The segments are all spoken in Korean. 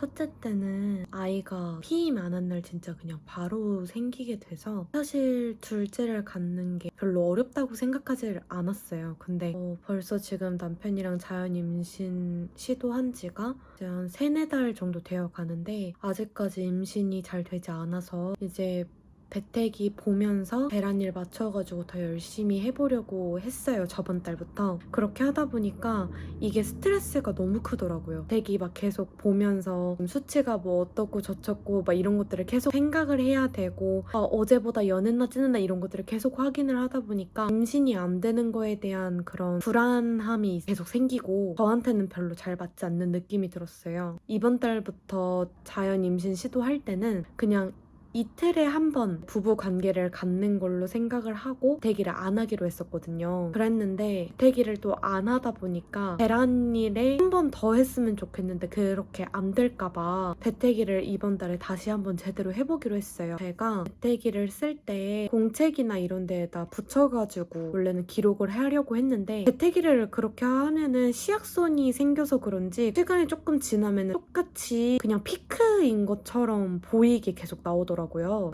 첫째 때는 아이가 피임 안 한 날 진짜 그냥 바로 생기게 돼서 사실 둘째를 갖는 게 별로 어렵다고 생각하지 않았어요. 근데 벌써 지금 남편이랑 자연 임신 시도한 지가 이제 한 3-4달 정도 되어 가는데 아직까지 임신이 잘 되지 않아서 이제 배태기 보면서 배란일 맞춰가지고 더 열심히 해보려고 했어요. 저번 달부터. 그렇게 하다 보니까 이게 스트레스가 너무 크더라고요. 배태기 막 계속 보면서 수치가 뭐 어떻고 저쩌고 막 이런 것들을 계속 생각을 해야 되고 어제보다 연했나 찌는나 이런 것들을 계속 확인을 하다 보니까 임신이 안 되는 거에 대한 그런 불안함이 계속 생기고 저한테는 별로 잘 맞지 않는 느낌이 들었어요. 이번 달부터 자연 임신 시도할 때는 그냥 이틀에 한 번 부부 관계를 갖는 걸로 생각을 하고 배태기를 안 하기로 했었거든요. 그랬는데 배태기를 또 안 하다 보니까 배란일에 한 번 더 했으면 좋겠는데 그렇게 안 될까봐 배태기를 이번 달에 다시 한번 제대로 해보기로 했어요. 제가 배태기를 쓸 때 공책이나 이런 데에다 붙여가지고 원래는 기록을 하려고 했는데 배태기를 그렇게 하면은 시약손이 생겨서 그런지 시간이 조금 지나면 똑같이 그냥 피크인 것처럼 보이게 계속 나오더라고요.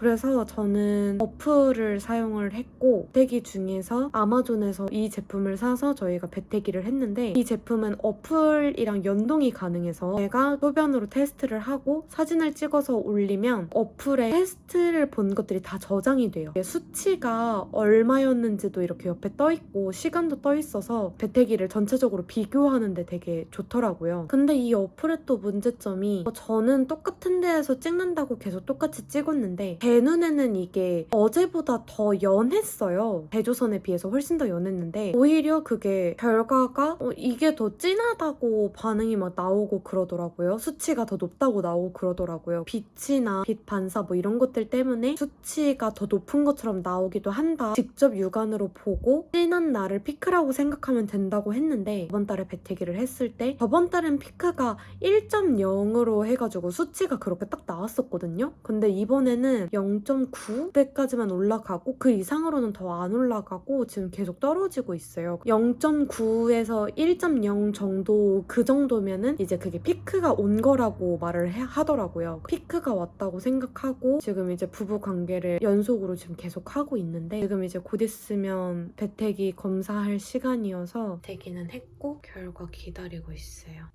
그래서 저는 어플을 사용을 했고 배태기 중에서 아마존에서 이 제품을 사서 저희가 배태기를 했는데 이 제품은 어플이랑 연동이 가능해서 제가 소변으로 테스트를 하고 사진을 찍어서 올리면 어플에 테스트를 본 것들이 다 저장이 돼요. 수치가 얼마였는지도 이렇게 옆에 떠있고 시간도 떠있어서 배태기를 전체적으로 비교하는데 되게 좋더라고요. 근데 이 어플의 또 문제점이 저는 똑같은 데에서 찍는다고 계속 똑같이 찍었는데 제 눈에는 이게 어제보다 더 연했어요. 대조선에 비해서 훨씬 더 연했는데 오히려 그게 결과가 이게 더 진하다고 반응이 막 나오고 그러더라고요. 수치가 더 높다고 나오고 그러더라고요. 빛이나 빛 반사 뭐 이런 것들 때문에 수치가 더 높은 것처럼 나오기도 한다. 직접 육안으로 보고 진한 날을 피크라고 생각하면 된다고 했는데 이번 달에 배태기를 했을 때 저번 달엔 피크가 1.0으로 해가지고 수치가 그렇게 딱 나왔었거든요. 근데 이번에는 0.9대까지만 올라가고 그 이상으로는 더 안 올라가고 지금 계속 떨어지고 있어요. 0.9에서 1.0 정도 그 정도면은 이제 그게 피크가 온 거라고 말을 하더라고요. 피크가 왔다고 생각하고 지금 이제 부부 관계를 연속으로 지금 계속 하고 있는데 지금 이제 곧 있으면 배태기 검사할 시간이어서 배태기는 했고 결과 기다리고 있어요.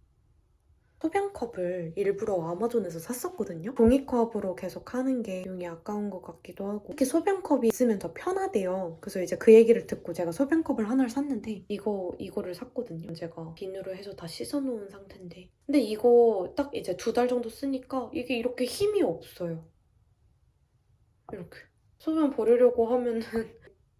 소변컵을 일부러 아마존에서 샀었거든요. 종이컵으로 계속 하는 게 비용이 아까운 것 같기도 하고 이렇게 소변컵이 있으면 더 편하대요. 그래서 이제 그 얘기를 듣고 제가 소변컵을 하나를 샀는데 이거를 샀거든요. 제가 비누로 해서 다 씻어놓은 상태인데 근데 이거 딱 이제 2달 정도 쓰니까 이게 이렇게 힘이 없어요. 이렇게 소변 버리려고 하면은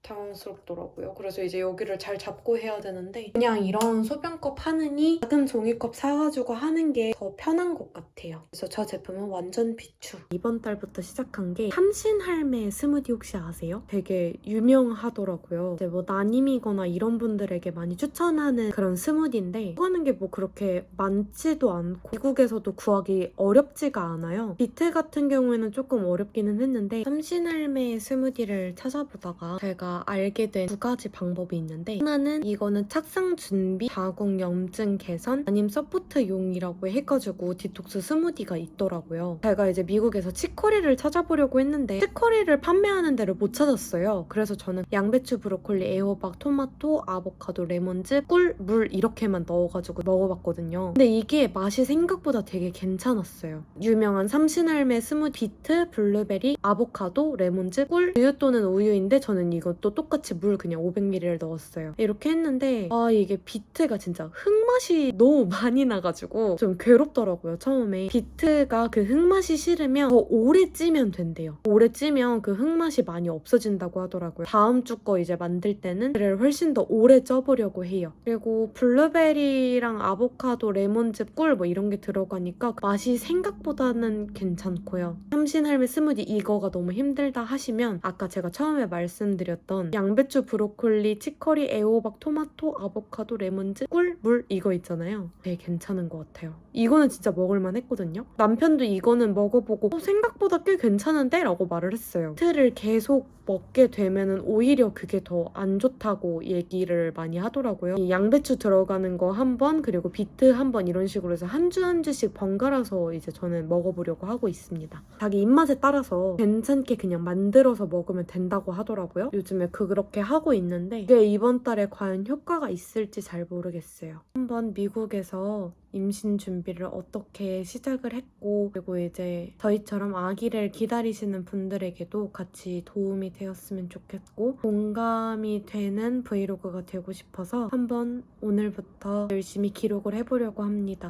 당황스럽더라고요. 그래서 이제 여기를 잘 잡고 해야 되는데 그냥 이런 소변컵 하느니 작은 종이컵 사가지고 하는 게 더 편한 것 같아요. 그래서 저 제품은 완전 비추. 이번 달부터 시작한 게 삼신할매 스무디 혹시 아세요? 되게 유명하더라고요. 이제 뭐 난임이거나 이런 분들에게 많이 추천하는 그런 스무디인데 구하는 게 뭐 그렇게 많지도 않고 미국에서도 구하기 어렵지가 않아요. 비트 같은 경우에는 조금 어렵기는 했는데 삼신할매 스무디를 찾아보다가 제가 알게 된 2가지 방법이 있는데 하나는 이거는 착상 준비, 자궁 염증 개선, 아님 서포트용이라고 해가지고 디톡스 스무디가 있더라고요. 제가 이제 미국에서 치커리를 찾아보려고 했는데 치커리를 판매하는 데를 못 찾았어요. 그래서 저는 양배추, 브로콜리, 애호박, 토마토, 아보카도, 레몬즙, 꿀, 물 이렇게만 넣어가지고 먹어봤거든요. 근데 이게 맛이 생각보다 되게 괜찮았어요. 유명한 삼신할매 스무디 비트, 블루베리, 아보카도, 레몬즙, 꿀, 우유 또는 우유인데 저는 이것도 똑같이 물 그냥 500ml를 넣었어요. 이렇게 했는데 이게 비트가 진짜 흙맛이 너무 많이 나가지고 좀 괴롭더라고요. 처음에 비트가 그 흙맛이 싫으면 더 오래 찌면 된대요. 오래 찌면 그 흙맛이 많이 없어진다고 하더라고요. 다음 주 거 이제 만들 때는 그를 훨씬 더 오래 쪄보려고 해요. 그리고 블루베리랑 아보카도, 레몬즙, 꿀 뭐 이런 게 들어가니까 맛이 생각보다는 괜찮고요. 삼신할매 스무디 이거가 너무 힘들다 하시면 아까 제가 처음에 말씀드렸던 먹었던 양배추, 브로콜리, 치커리, 애호박, 토마토, 아보카도, 레몬즙, 꿀, 물 이거 있잖아요. 되게 괜찮은 것 같아요. 이거는 진짜 먹을만 했거든요. 남편도 이거는 먹어보고 생각보다 꽤 괜찮은데? 라고 말을 했어요. 이틀을 계속 먹게 되면은 오히려 그게 더 안 좋다고 얘기를 많이 하더라고요. 이 양배추 들어가는 거 한 번, 그리고 비트 한 번 이런 식으로 해서 한 주 한 주씩 번갈아서 이제 저는 먹어보려고 하고 있습니다. 자기 입맛에 따라서 괜찮게 그냥 만들어서 먹으면 된다고 하더라고요. 요즘에 그렇게 하고 있는데 이게 이번 달에 과연 효과가 있을지 잘 모르겠어요. 한번 미국에서 임신 준비를 어떻게 시작을 했고, 그리고 이제 저희처럼 아기를 기다리시는 분들에게도 같이 도움이 되었으면 좋겠고 공감이 되는 브이로그가 되고 싶어서 한번 오늘부터 열심히 기록을 해보려고 합니다.